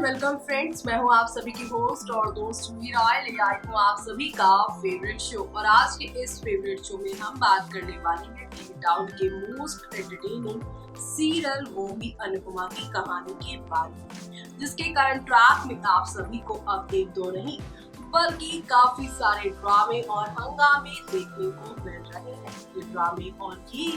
Welcome friends, मैं हूं आप सभी की होस्ट और दोस्त मीरा। ले आई हूं आप सभी का फेवरेट शो। और आज के इस फेवरेट शो में हम बात करने वाले हैं टीवी टाउन के मोस्ट एंटरटेनिंग सीरियल वो भी अनुपमा की कहानी के बारे में, जिसके कारण ट्रैक में आप सभी को अब एक दो नहीं बल्कि काफी सारे ड्रामे और हंगामे देखने को मिल रहे हैं। ये ड्रामे और ये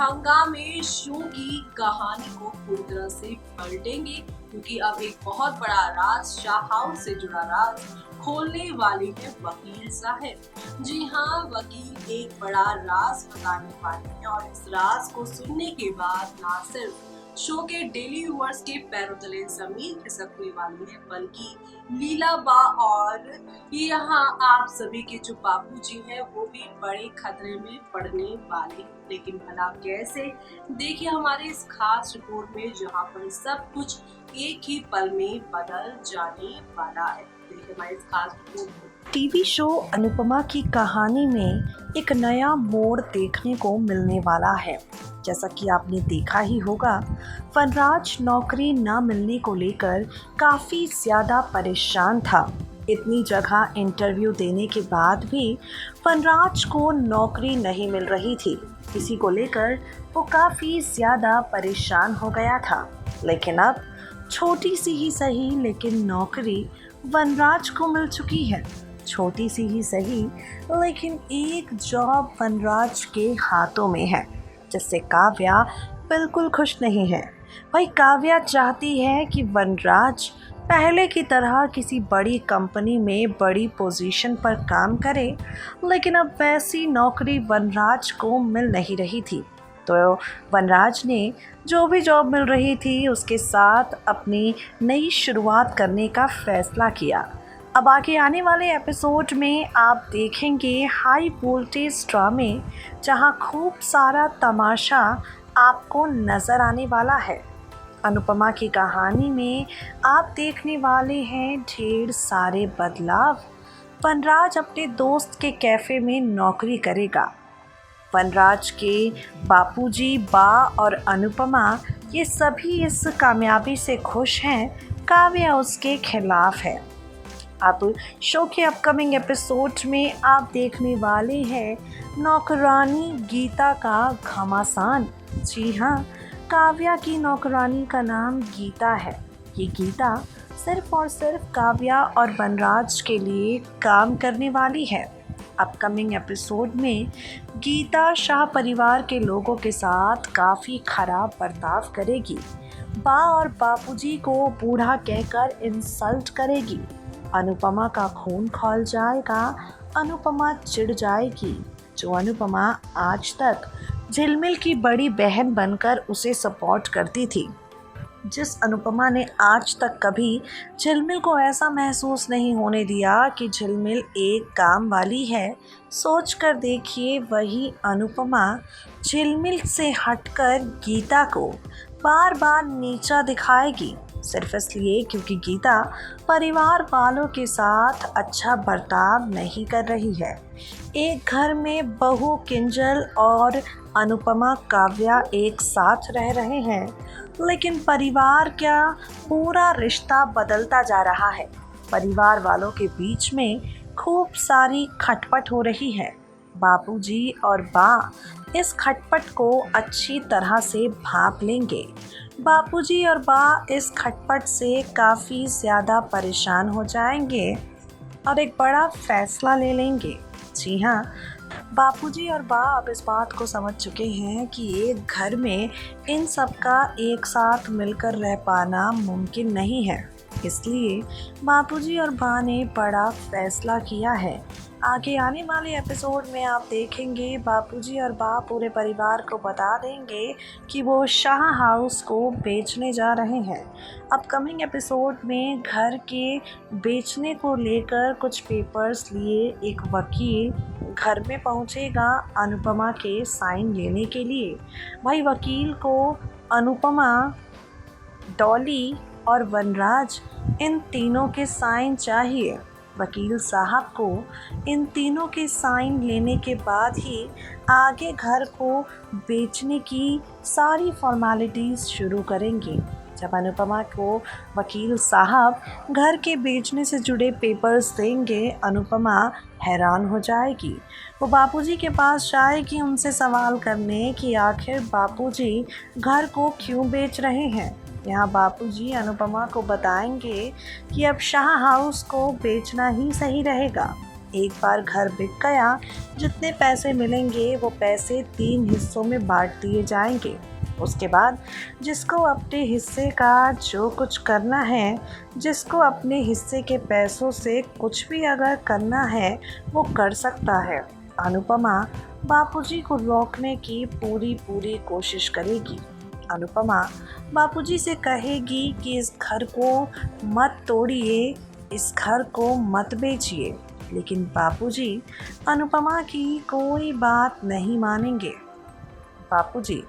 हंगामे शो की कहानी को पूरी तरह से पलटेंगे, क्योंकि अब एक बहुत बड़ा राज, शाह हाउस से जुड़ा राज खोलने वाले हैं वकील साहब। जी हाँ, वकील एक बड़ा राज बताने वाले हैं और इस राज को सुनने के बाद ना सिर्फ शो के डेली व्यूअर्स के पैरों तले जमीन खिसकने वाली है, बल्कि लीला बा और यहाँ आप सभी के जो बापू जी हैं वो भी बड़े खतरे में पड़ने वाले हैं। लेकिन भला कैसे, देखिए हमारे इस खास रिपोर्ट में, जहाँ पर सब कुछ एक ही पल में बदल जाने वाला है। देखिए हमारे इस खास रिपोर्ट में। टीवी शो अनुपमा की कहानी में एक नया मोड़ देखने को मिलने वाला है। जैसा कि आपने देखा ही होगा, वनराज नौकरी न मिलने को लेकर काफ़ी ज़्यादा परेशान था। इतनी जगह इंटरव्यू देने के बाद भी वनराज को नौकरी नहीं मिल रही थी। इसी को लेकर वो काफ़ी ज़्यादा परेशान हो गया था। लेकिन अब छोटी सी ही सही लेकिन नौकरी वनराज को मिल चुकी है। छोटी सी ही सही लेकिन एक जॉब वनराज के हाथों में है, जिससे काव्या बिल्कुल खुश नहीं है। भाई काव्या चाहती है कि वनराज पहले की तरह किसी बड़ी कंपनी में बड़ी पोजीशन पर काम करे, लेकिन अब वैसी नौकरी वनराज को मिल नहीं रही थी। तो वनराज ने जो भी जॉब मिल रही थी उसके साथ अपनी नई शुरुआत करने का फैसला किया। अब आगे आने वाले एपिसोड में आप देखेंगे हाई वोल्टेज ड्रामे, जहां खूब सारा तमाशा आपको नज़र आने वाला है। अनुपमा की कहानी में आप देखने वाले हैं ढेर सारे बदलाव। वनराज अपने दोस्त के कैफ़े में नौकरी करेगा। वनराज के बापूजी, बा और अनुपमा ये सभी इस कामयाबी से खुश हैं। काव्या उसके खिलाफ है। अब शो के अपकमिंग एपिसोड में आप देखने वाले हैं नौकरानी गीता का घमासान। जी हाँ, काव्या की नौकरानी का नाम गीता है। ये गीता सिर्फ और सिर्फ काव्या और वनराज के लिए काम करने वाली है। अपकमिंग एपिसोड में गीता शाह परिवार के लोगों के साथ काफ़ी खराब बर्ताव करेगी। बा और बापूजी को बूढ़ा कहकर इंसल्ट करेगी। अनुपमा का खून खौल जाएगा। अनुपमा चिढ़ जाएगी। जो अनुपमा आज तक झिलमिल की बड़ी बहन बनकर उसे सपोर्ट करती थी, जिस अनुपमा ने आज तक कभी झिलमिल को ऐसा महसूस नहीं होने दिया कि झिलमिल एक काम वाली है, सोच कर देखिए वही अनुपमा झिलमिल से हटकर गीता को बार बार नीचा दिखाएगी, सिर्फ इसलिए क्योंकि गीता परिवार वालों के साथ अच्छा बर्ताव नहीं कर रही है। एक घर में बहू किंजल और अनुपमा काव्या एक साथ रह रहे हैं, लेकिन परिवार क्या पूरा रिश्ता बदलता जा रहा है। परिवार वालों के बीच में खूब सारी खटपट हो रही है। बापूजी और बा इस खटपट को अच्छी तरह से भांप लेंगे। बापूजी और बा इस खटपट से काफ़ी ज़्यादा परेशान हो जाएंगे और एक बड़ा फैसला ले लेंगे। जी हाँ, बापूजी और बा अब इस बात को समझ चुके हैं कि एक घर में इन सब का एक साथ मिलकर रह पाना मुमकिन नहीं है। इसलिए बापूजी और बा ने बड़ा फैसला किया है। आगे आने वाले एपिसोड में आप देखेंगे बापूजी और बा पूरे परिवार को बता देंगे कि वो शाह हाउस को बेचने जा रहे हैं। अपकमिंग एपिसोड में घर के बेचने को लेकर कुछ पेपर्स लिए एक वकील घर में पहुंचेगा अनुपमा के साइन लेने के लिए। भाई वकील को अनुपमा, डॉली और वनराज इन तीनों के साइन चाहिए। वकील साहब को इन तीनों के साइन लेने के बाद ही आगे घर को बेचने की सारी फॉर्मेलिटीज़ शुरू करेंगे। जब अनुपमा को वकील साहब घर के बेचने से जुड़े पेपर्स देंगे, अनुपमा हैरान हो जाएगी। वो बापूजी के पास जाएगी उनसे सवाल करने कि आखिर बापूजी घर को क्यों बेच रहे हैं। यहाँ बापूजी अनुपमा को बताएंगे कि अब शाह हाउस को बेचना ही सही रहेगा। एक बार घर बिक गया, जितने पैसे मिलेंगे वो पैसे 3 हिस्सों में बांट दिए जाएंगे। उसके बाद जिसको अपने हिस्से का जो कुछ करना है, जिसको अपने हिस्से के पैसों से कुछ भी अगर करना है वो कर सकता है। अनुपमा बापूजी को रोकने की पूरी कोशिश करेगी। अनुपमा बापूजी से कहेगी कि इस घर को मत तोड़िए, इस घर को मत बेचिए, लेकिन बापूजी अनुपमा की कोई बात नहीं मानेंगे। बापूजी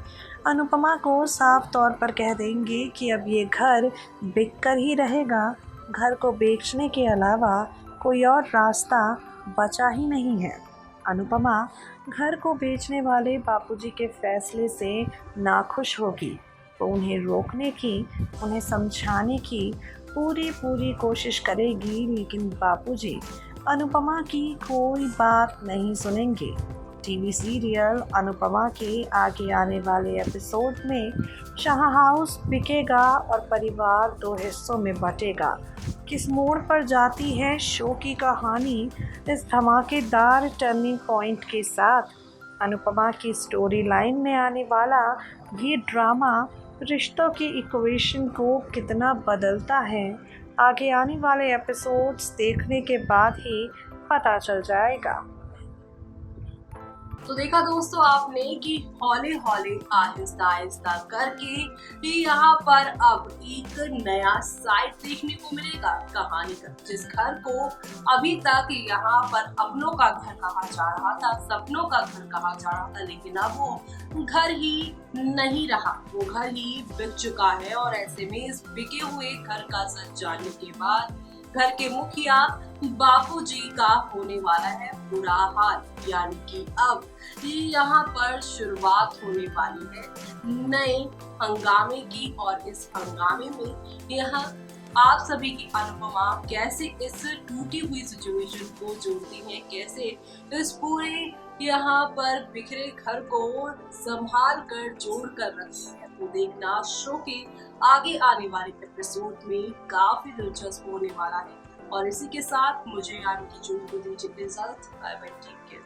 अनुपमा को साफ तौर पर कह देंगे कि अब ये घर बिक कर ही रहेगा, घर को बेचने के अलावा कोई और रास्ता बचा ही नहीं है। अनुपमा घर को बेचने वाले बापूजी के फैसले से नाखुश होगी। वो उन्हें रोकने की, उन्हें समझाने की पूरी कोशिश करेगी, लेकिन बापूजी अनुपमा की कोई बात नहीं सुनेंगे। टीवी सीरियल अनुपमा के आगे आने वाले एपिसोड में शाह हाउस बिकेगा और परिवार 2 हिस्सों में बटेगा। किस मोड़ पर जाती है शो की कहानी, इस धमाकेदार टर्निंग पॉइंट के साथ अनुपमा की स्टोरी लाइन में आने वाला ये ड्रामा रिश्तों की इक्वेशन को कितना बदलता है, आगे आने वाले एपिसोड्स देखने के बाद ही पता चल जाएगा। तो देखा दोस्तों आपने कि हौले हौले आहिस्ता करके यहाँ पर अब एक नया साइड देखने को मिलेगा कहानी का, जिस घर को अभी तक यहाँ पर अपनों का घर कहा जा रहा था, सपनों का घर कहा जा रहा था, लेकिन अब वो घर ही नहीं रहा, वो घर ही बिक चुका है। और ऐसे में इस बिके हुए घर का सच जानने के बाद घर के मुखिया बापूजी का होने वाला है बुरा हाल, यानी कि अब यहाँ पर शुरुआत होने वाली है नए हंगामे की। और इस हंगामे में यहाँ आप सभी की अनुपमा कैसे इस टूटी हुई सिचुएशन को जोड़ती है, कैसे इस पूरे यहाँ पर बिखरे घर को संभाल कर जोड़ कर रखती है, तो देखना शो के आगे आने वाले एपिसोड में काफी दिलचस्प होने वाला है। और इसी के साथ मुझे यानी कि जो दीजिए इजाजत, बाय बाय, टेक केयर।